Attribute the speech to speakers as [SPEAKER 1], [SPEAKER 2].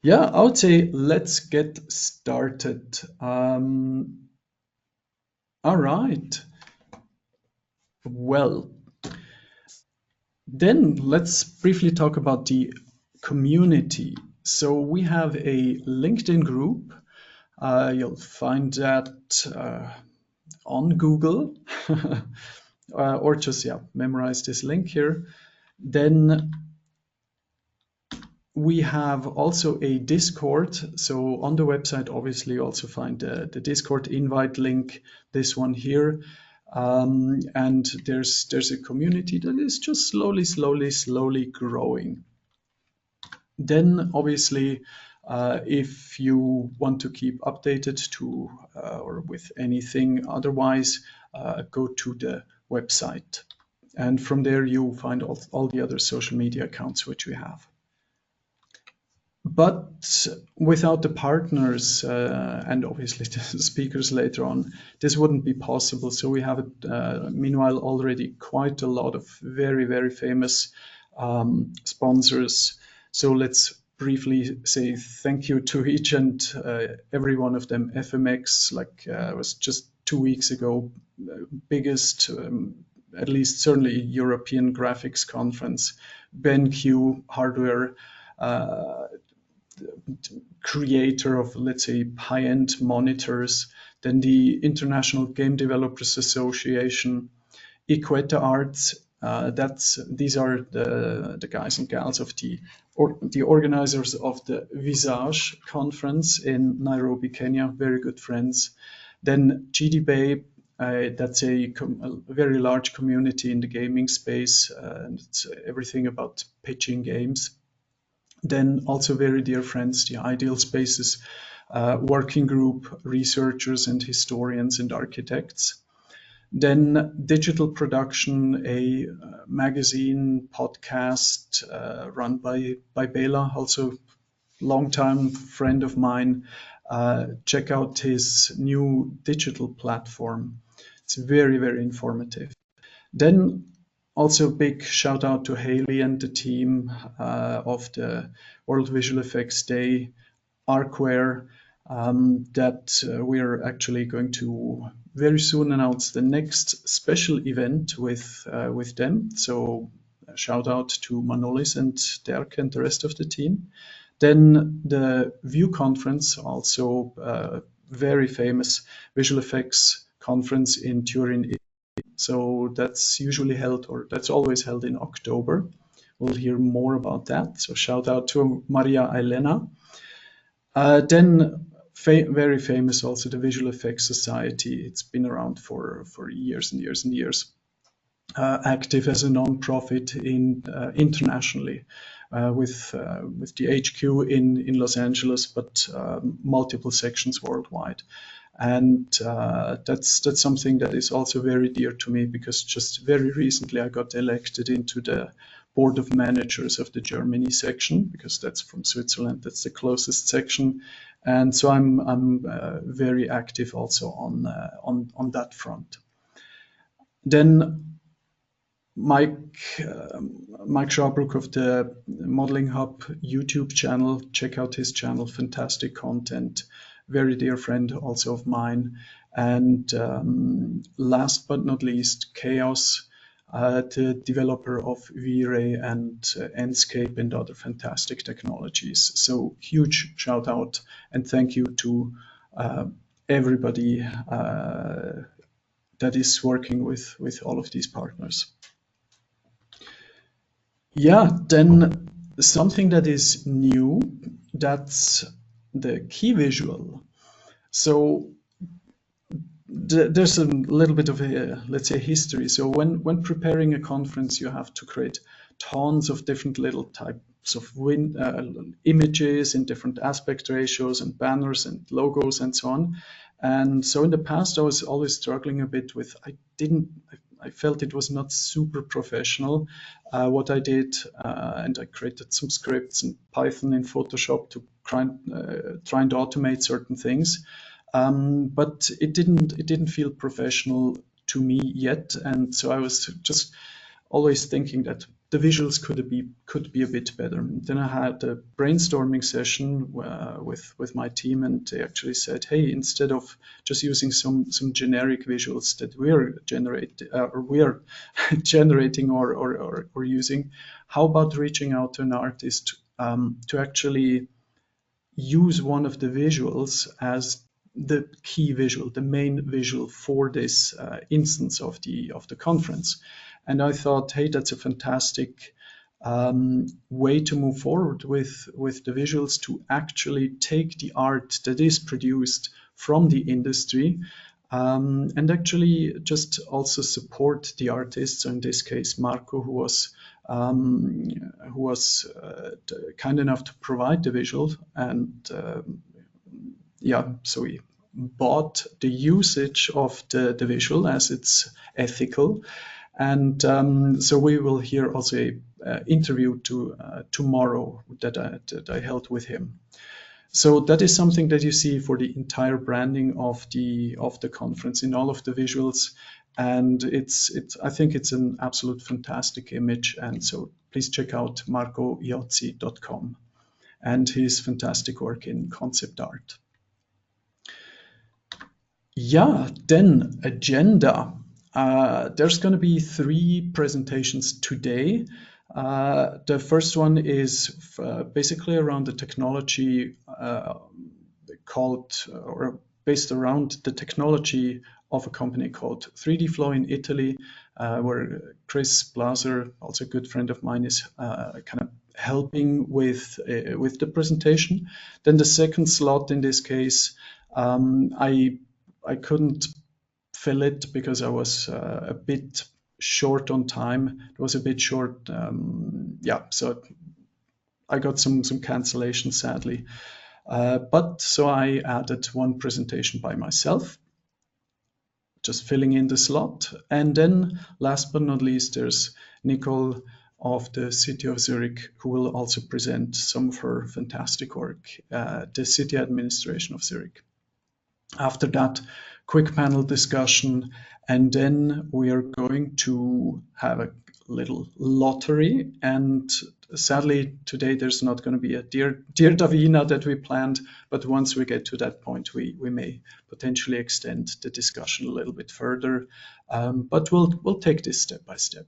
[SPEAKER 1] Yeah, I would say let's get started. All right. Well, then let's briefly talk about the community. So we have a LinkedIn group. You'll find that on Google, or just memorize this link here. Then we have also a Discord. So on the website, obviously, you also find the Discord invite link, this one here. And there's a community that is just slowly growing. Then, obviously, if you want to keep updated to or with anything otherwise, go to the website. And from there, you'll find all the other social media accounts which we have. But without the partners and obviously the speakers later on, this wouldn't be possible. So we have, meanwhile, already quite a lot of very famous sponsors. So let's briefly say thank you to each and every one of them. FMX, like was just 2 weeks ago, biggest, at least certainly European graphics conference. BenQ Hardware, creator of, let's say, high-end monitors, then the International Game Developers Association, Equeta Arts. These are the guys and gals of the organizers of the Visage conference in Nairobi, Kenya. Very good friends. Then GDBay, that's a very large community in the gaming space, and it's everything about pitching games. Then also very dear friends, the Ideal Spaces working group, researchers and historians and architects. Then Digital Production, a magazine podcast run by Bela, also longtime friend of mine. Check out his new digital platform. It's very informative. Then also big shout out to Haley and the team of the World Visual Effects Day, Arkware, that we're actually going to very soon announce the next special event with them. So shout out to Manolis and Dirk and the rest of the team. Then the View conference, also very famous visual effects conference in Turin. So that's usually held, or that's always held in October. We'll hear more about that. So shout out to Maria Elena. Then very famous also the Visual Effects Society. It's been around for years and years and years. Active as a non-profit internationally, with the HQ in Los Angeles, but multiple sections worldwide. And that's something that is also very dear to me, because just very recently I got elected into the board of managers of the Germany section, because that's from Switzerland, that's the closest section. And so I'm very active also on that front. Then Mike Scharbrook of the Modeling Hub YouTube channel. Check out his channel, fantastic content. Very dear friend also of mine. And last but not least, Chaos, the developer of V-Ray and Enscape and other fantastic technologies. So huge shout out and thank you to everybody that is working with all of these partners. Yeah, then something that is new, that's the key visual. So there's a little bit of a, let's say, history. So when preparing a conference, you have to create tons of different little types of images in different aspect ratios and banners and logos and so on. And so in the past, I was always struggling a bit with, I felt it was not super professional what I did, and I created some scripts in Python in Photoshop to try and automate certain things. But it didn't feel professional to me yet, and so I was just always thinking that the visuals could be a bit better. Then I had a brainstorming session with my team, and they actually said, hey, instead of just using some generic visuals that we're generating or using, how about reaching out to an artist to actually use one of the visuals as the key visual, the main visual for this instance of the conference. And I thought, hey, that's a fantastic way to move forward with the visuals, to actually take the art that is produced from the industry and actually just also support the artists. So in this case, Marco, who was kind enough to provide the visual, and so we bought the usage of the visual as it's ethical. And so we will hear also a interview tomorrow that I held with him. So that is something that you see for the entire branding of the conference in all of the visuals, and I think it's an absolute fantastic image. And so please check out marcoiozzi.com and his fantastic work in concept art. Yeah, then agenda. There's going to be 3 presentations today. The first one is basically around the technology based around the technology of a company called 3D Flow in Italy, where Chris Blaser, also a good friend of mine, is kind of helping with the presentation. Then the second slot in this case, I couldn't fill it because I was a bit short on time. It was a bit short, so I got some cancellations, sadly. But so I added one presentation by myself, just filling in the slot. And then last but not least, there's Nicole of the City of Zurich, who will also present some of her fantastic work, the city administration of Zurich. After that, quick panel discussion, and then we are going to have a little lottery. And sadly, today there's not going to be a Dear Davina that we planned, but once we get to that point, we may potentially extend the discussion a little bit further. But we'll take this step by step.